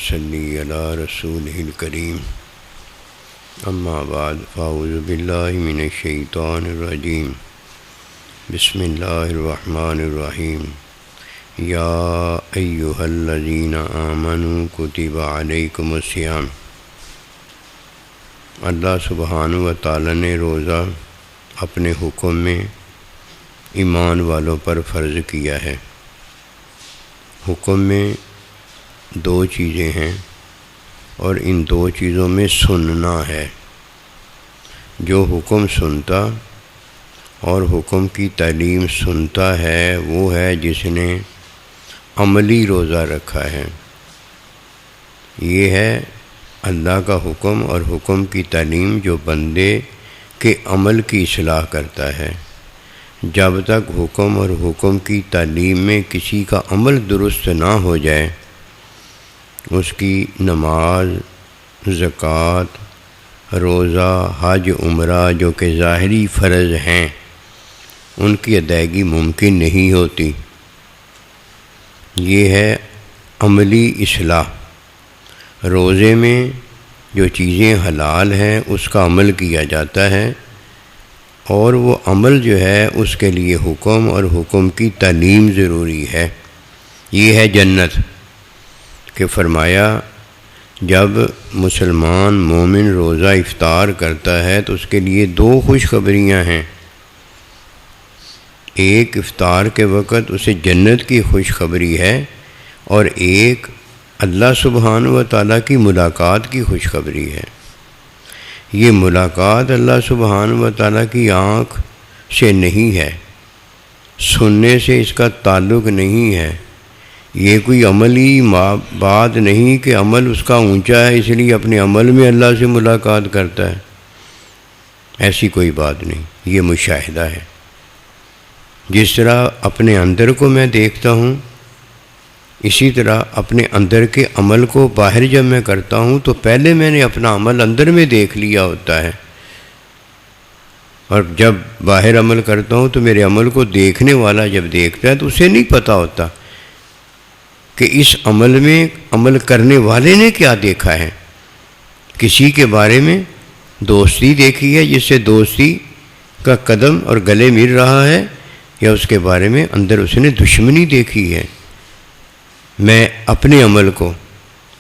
صلی علی رسولہ الکریم اما بعد فاعوذ باللہ من الشیطان الرجیم بسم اللہ الرحمن الرحیم یا ایہا الذین آمنوا کتب علیکم الصیام۔ اللہ سبحانہ و تعالی نے روزہ اپنے حکم میں ایمان والوں پر فرض کیا ہے۔ حکم میں دو چیزیں ہیں اور ان دو چیزوں میں سننا ہے۔ جو حکم سنتا اور حکم کی تعلیم سنتا ہے وہ ہے جس نے عملی روزہ رکھا ہے۔ یہ ہے اللہ کا حکم اور حکم کی تعلیم جو بندے کے عمل کی اصلاح کرتا ہے۔ جب تک حکم اور حکم کی تعلیم میں کسی کا عمل درست نہ ہو جائے، اس کی نماز، زکوٰۃ، روزہ، حج، عمرہ جو کہ ظاہری فرض ہیں، ان کی ادائیگی ممکن نہیں ہوتی۔ یہ ہے عملی اصلاح۔ روزے میں جو چیزیں حلال ہیں اس کا عمل کیا جاتا ہے، اور وہ عمل جو ہے اس کے لیے حکم اور حکم کی تعلیم ضروری ہے۔ یہ ہے جنت کہ فرمایا جب مسلمان مومن روزہ افطار کرتا ہے تو اس کے لیے دو خوشخبریاں ہیں۔ ایک افطار کے وقت اسے جنت کی خوشخبری ہے، اور ایک اللہ سبحانہ و تعالیٰ کی ملاقات کی خوشخبری ہے۔ یہ ملاقات اللہ سبحانہ و تعالیٰ کی آنکھ سے نہیں ہے، سننے سے اس کا تعلق نہیں ہے۔ یہ کوئی عملی بات نہیں کہ عمل اس کا اونچا ہے اس لیے اپنے عمل میں اللہ سے ملاقات کرتا ہے، ایسی کوئی بات نہیں۔ یہ مشاہدہ ہے۔ جس طرح اپنے اندر کو میں دیکھتا ہوں، اسی طرح اپنے اندر کے عمل کو باہر جب میں کرتا ہوں تو پہلے میں نے اپنا عمل اندر میں دیکھ لیا ہوتا ہے، اور جب باہر عمل کرتا ہوں تو میرے عمل کو دیکھنے والا جب دیکھتا ہے تو اسے نہیں پتہ ہوتا کہ اس عمل میں عمل کرنے والے نے کیا دیکھا ہے۔ کسی کے بارے میں دوستی دیکھی ہے جس سے دوستی کا قدم اور گلے مل رہا ہے، یا اس کے بارے میں اندر اس نے دشمنی دیکھی ہے۔ میں اپنے عمل کو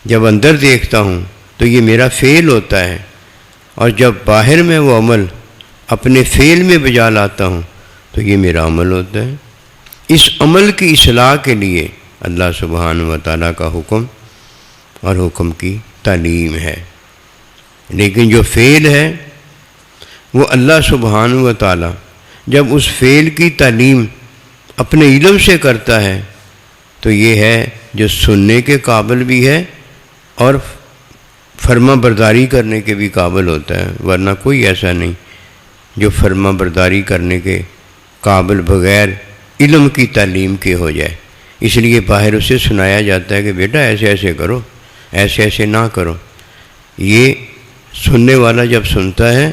جب اندر دیکھتا ہوں تو یہ میرا فعل ہوتا ہے، اور جب باہر میں وہ عمل اپنے فعل میں بجا لاتا ہوں تو یہ میرا عمل ہوتا ہے۔ اس عمل کی اصلاح کے لیے اللہ سبحانہ و تعالیٰ کا حکم اور حکم کی تعلیم ہے۔ لیکن جو فعل ہے وہ اللہ سبحانہ و تعالیٰ جب اس فعل کی تعلیم اپنے علم سے کرتا ہے تو یہ ہے جو سننے کے قابل بھی ہے اور فرما برداری کرنے کے بھی قابل ہوتا ہے، ورنہ کوئی ایسا نہیں جو فرما برداری کرنے کے قابل بغیر علم کی تعلیم کے ہو جائے۔ اس لیے باہر اسے سنایا جاتا ہے کہ بیٹا ایسے ایسے کرو، ایسے ایسے نہ کرو۔ یہ سننے والا جب سنتا ہے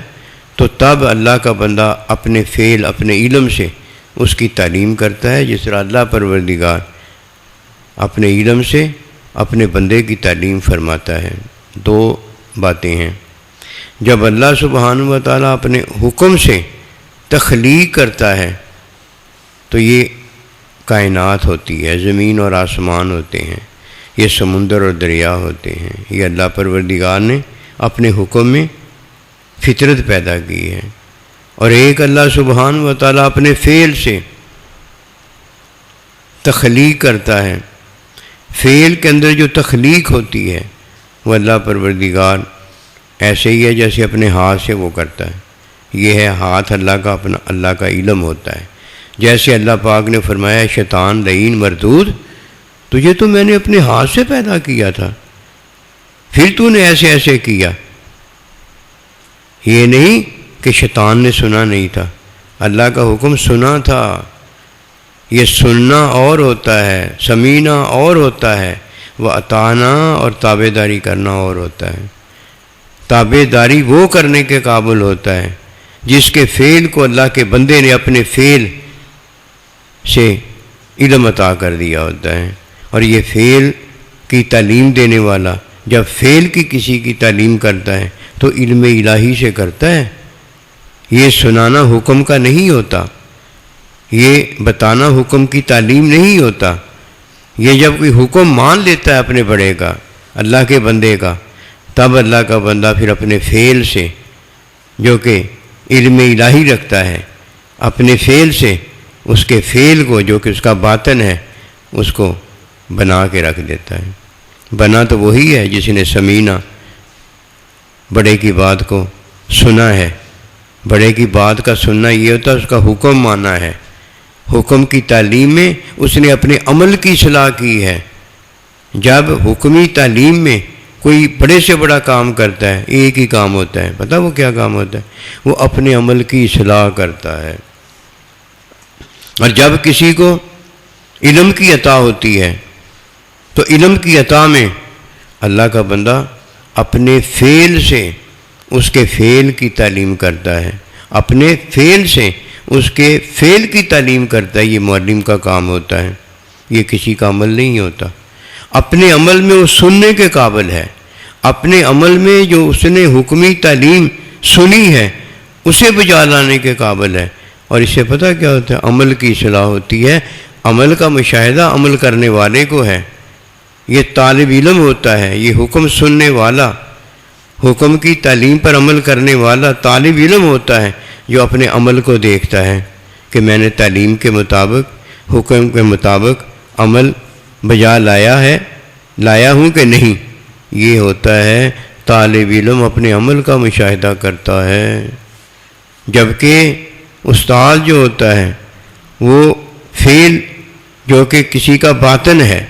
تو تب اللہ کا بندہ اپنے فعل اپنے علم سے اس کی تعلیم کرتا ہے، جس طرح اللہ پروردگار اپنے علم سے اپنے بندے کی تعلیم فرماتا ہے۔ دو باتیں ہیں۔ جب اللہ سبحانہ و تعالیٰ اپنے حکم سے تخلیق کرتا ہے تو یہ کائنات ہوتی ہے، زمین اور آسمان ہوتے ہیں، یہ سمندر اور دریا ہوتے ہیں۔ یہ اللہ پروردگار نے اپنے حکم میں فطرت پیدا کی ہے، اور ایک اللہ سبحانہ و تعالیٰ اپنے فعل سے تخلیق کرتا ہے۔ فعل کے اندر جو تخلیق ہوتی ہے وہ اللہ پروردگار ایسے ہی ہے جیسے اپنے ہاتھ سے وہ کرتا ہے۔ یہ ہے ہاتھ اللہ کا، اپنا اللہ کا علم ہوتا ہے۔ جیسے اللہ پاک نے فرمایا شیطان لعین مردود، تجھے تو میں نے اپنے ہاتھ سے پیدا کیا تھا، پھر تو نے ایسے ایسے کیا۔ یہ نہیں کہ شیطان نے سنا نہیں تھا، اللہ کا حکم سنا تھا۔ یہ سننا اور ہوتا ہے، سمینا اور ہوتا ہے، وہ اطاعنا اور تابع داری کرنا اور ہوتا ہے۔ تابع داری وہ کرنے کے قابل ہوتا ہے جس کے فعل کو اللہ کے بندے نے اپنے فعل سے علم عطا کر دیا ہوتا ہے، اور یہ فعل کی تعلیم دینے والا جب فعل کی کسی کی تعلیم کرتا ہے تو علم الہی سے کرتا ہے. یہ سنانا حکم کا نہیں ہوتا، یہ بتانا حکم کی تعلیم نہیں ہوتا. یہ جب کوئی حکم مان لیتا ہے اپنے بڑے کا، اللہ کے بندے کا، تب اللہ کا بندہ پھر اپنے فعل سے جو کہ علم الہی رکھتا ہے، اپنے فعل سے اس کے فعل کو جو کہ اس کا باطن ہے اس کو بنا کے رکھ دیتا ہے. بنا تو وہی ہے جس نے سمینا بڑے کی بات کو سنا ہے. بڑے کی بات کا سننا یہ ہوتا ہے اس کا حکم مانا ہے. حکم کی تعلیم میں اس نے اپنے عمل کی اصلاح کی ہے. جب حکمی تعلیم میں کوئی بڑے سے بڑا کام کرتا ہے، ایک ہی کام ہوتا ہے، پتہ وہ کیا کام ہوتا ہے؟ وہ اپنے عمل کی اصلاح کرتا ہے. اور جب کسی کو علم کی عطا ہوتی ہے تو علم کی عطا میں اللہ کا بندہ اپنے فعل سے اس کے فعل کی تعلیم کرتا ہے، اپنے فعل سے اس کے فعل کی تعلیم کرتا ہے. یہ معلم کا کام ہوتا ہے، یہ کسی کا عمل نہیں ہوتا. اپنے عمل میں وہ سننے کے قابل ہے، اپنے عمل میں جو اس نے حکمی تعلیم سنی ہے اسے بجا لانے کے قابل ہے. اور اس سے پتہ کیا ہوتا ہے؟ عمل کی اصلاح ہوتی ہے. عمل کا مشاہدہ عمل کرنے والے کو ہے. یہ طالب علم ہوتا ہے، یہ حکم سننے والا، حکم کی تعلیم پر عمل کرنے والا طالب علم ہوتا ہے جو اپنے عمل کو دیکھتا ہے کہ میں نے تعلیم کے مطابق، حکم کے مطابق عمل بجا لایا ہوں کہ نہیں. یہ ہوتا ہے طالب علم اپنے عمل کا مشاہدہ کرتا ہے. جبکہ استاد جو ہوتا ہے وہ فعل جو کہ کسی کا باطن ہے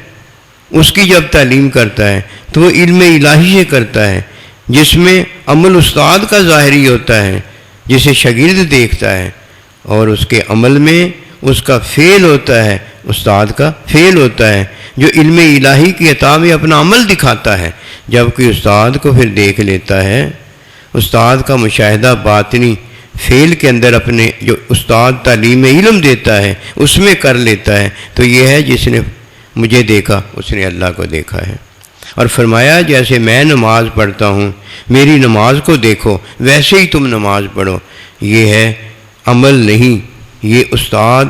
اس کی جب تعلیم کرتا ہے تو وہ علم الہی سے کرتا ہے، جس میں عمل استاد کا ظاہری ہوتا ہے جسے شاگرد دیکھتا ہے، اور اس کے عمل میں اس کا فعل ہوتا ہے، استاد کا فعل ہوتا ہے جو علم الہی کی عطا میں اپنا عمل دکھاتا ہے. جب کوئی استاد کو پھر دیکھ لیتا ہے، استاد کا مشاہدہ باطنی فعل کے اندر اپنے جو استاد تعلیم علم دیتا ہے اس میں کر لیتا ہے، تو یہ ہے جس نے مجھے دیکھا اس نے اللہ کو دیکھا ہے. اور فرمایا جیسے میں نماز پڑھتا ہوں میری نماز کو دیکھو ویسے ہی تم نماز پڑھو. یہ ہے عمل نہیں، یہ استاد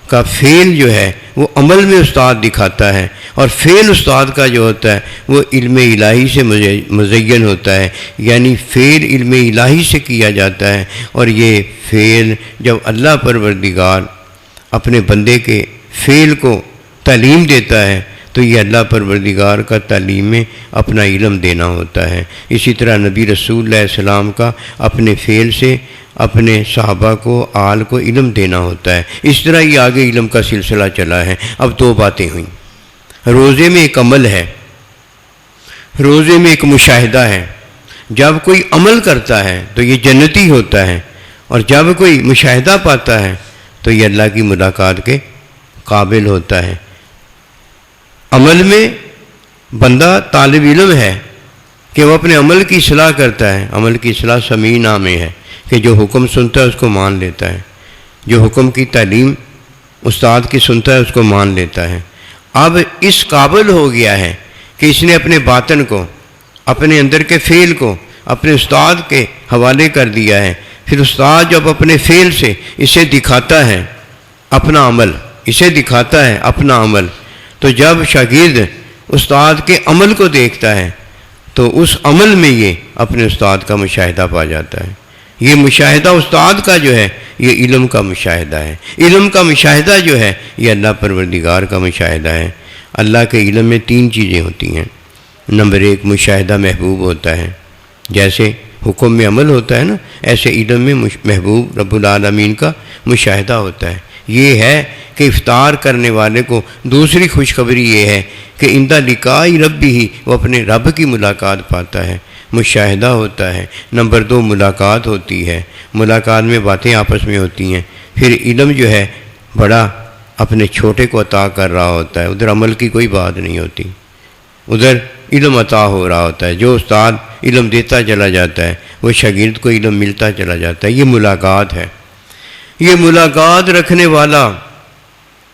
کا فعل جو ہے وہ عمل میں استاد دکھاتا ہے، اور فعل استاد کا جو ہوتا ہے وہ علم الہی سے مزین ہوتا ہے. یعنی فعل علم الہی سے کیا جاتا ہے. اور یہ فعل جب اللہ پروردگار اپنے بندے کے فعل کو تعلیم دیتا ہے تو یہ اللہ پروردگار کا تعلیم میں اپنا علم دینا ہوتا ہے. اسی طرح نبی رسول اللہ علیہ السلام کا اپنے فعل سے اپنے صحابہ کو آل کو علم دینا ہوتا ہے. اس طرح یہ آگے علم کا سلسلہ چلا ہے. اب دو باتیں ہوئیں. روزے میں ایک عمل ہے، روزے میں ایک مشاہدہ ہے. جب کوئی عمل کرتا ہے تو یہ جنتی ہوتا ہے، اور جب کوئی مشاہدہ پاتا ہے تو یہ اللہ کی ملاقات کے قابل ہوتا ہے. عمل میں بندہ طالب علم ہے کہ وہ اپنے عمل کی اصلاح کرتا ہے. عمل کی اصلاح سمینا میں ہے کہ جو حکم سنتا ہے اس کو مان لیتا ہے، جو حکم کی تعلیم استاد کی سنتا ہے اس کو مان لیتا ہے. اب اس قابل ہو گیا ہے کہ اس نے اپنے باطن کو، اپنے اندر کے فعل کو اپنے استاد کے حوالے کر دیا ہے. پھر استاد جب اپنے فعل سے اسے دکھاتا ہے اپنا عمل، اسے دکھاتا ہے اپنا عمل، تو جب شاگرد استاد کے عمل کو دیکھتا ہے تو اس عمل میں یہ اپنے استاد کا مشاہدہ پا جاتا ہے. یہ مشاہدہ استاد کا جو ہے یہ علم کا مشاہدہ ہے. علم کا مشاہدہ جو ہے یہ اللہ پروردگار کا مشاہدہ ہے. اللہ کے علم میں تین چیزیں ہوتی ہیں. نمبر ایک مشاہدہ محبوب ہوتا ہے، جیسے حکم میں عمل ہوتا ہے نا، ایسے علم میں محبوب رب العالمین کا مشاہدہ ہوتا ہے. یہ ہے کہ افطار کرنے والے کو دوسری خوشخبری یہ ہے کہ اندہ لقائی ربی ہی وہ اپنے رب کی ملاقات پاتا ہے. مشاہدہ ہوتا ہے. نمبر دو ملاقات ہوتی ہے. ملاقات میں باتیں آپس میں ہوتی ہیں. پھر علم جو ہے بڑا اپنے چھوٹے کو عطا کر رہا ہوتا ہے. ادھر عمل کی کوئی بات نہیں ہوتی، ادھر علم عطا ہو رہا ہوتا ہے. جو استاد علم دیتا چلا جاتا ہے وہ شاگرد کو علم ملتا چلا جاتا ہے. یہ ملاقات ہے. یہ ملاقات رکھنے والا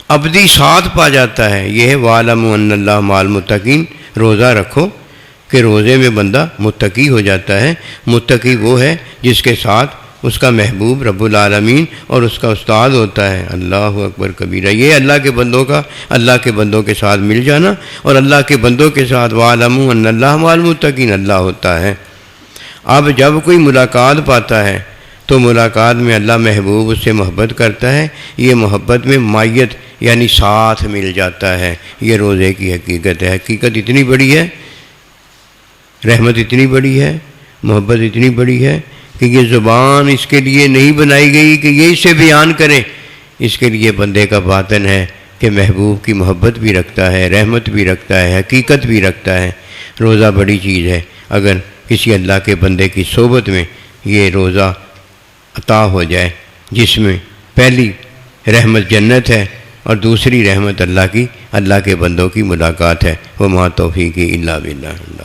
ابدی ساتھ پا جاتا ہے۔ یہ ہے وَاعْلَمُوا أَنَّ اللَّهَ مَعَ الْمُتَّقِينَ، روزہ رکھو کہ روزے میں بندہ متقی ہو جاتا ہے۔ متقی وہ ہے جس کے ساتھ اس کا محبوب رب العالمین اور اس کا استاد ہوتا ہے۔ اللہ اکبر کبیرہ، یہ اللہ کے بندوں کا اللہ کے بندوں کے ساتھ مل جانا، اور اللہ کے بندوں کے ساتھ وَاعْلَمُوا أَنَّ اللَّهَ مَعَ الْمُتَّقِينَ اللہ ہوتا ہے۔ اب جب کوئی ملاقات پاتا ہے تو ملاقات میں اللہ محبوب اس سے محبت کرتا ہے، یہ محبت میں مائیت یعنی ساتھ مل جاتا ہے۔ یہ روزے کی حقیقت ہے۔ حقیقت اتنی بڑی ہے، رحمت اتنی بڑی ہے، محبت اتنی بڑی ہے کہ یہ زبان اس کے لیے نہیں بنائی گئی کہ یہ اسے بیان کرے، اس کے لیے بندے کا باطن ہے کہ محبوب کی محبت بھی رکھتا ہے، رحمت بھی رکھتا ہے، حقیقت بھی رکھتا ہے۔ روزہ بڑی چیز ہے۔ اگر کسی اللہ کے بندے کی صحبت میں یہ روزہ عطا ہو جائے، جس میں پہلی رحمت جنت ہے اور دوسری رحمت اللہ کے بندوں کی ملاقات ہے، وما توفیقی الا باللہ۔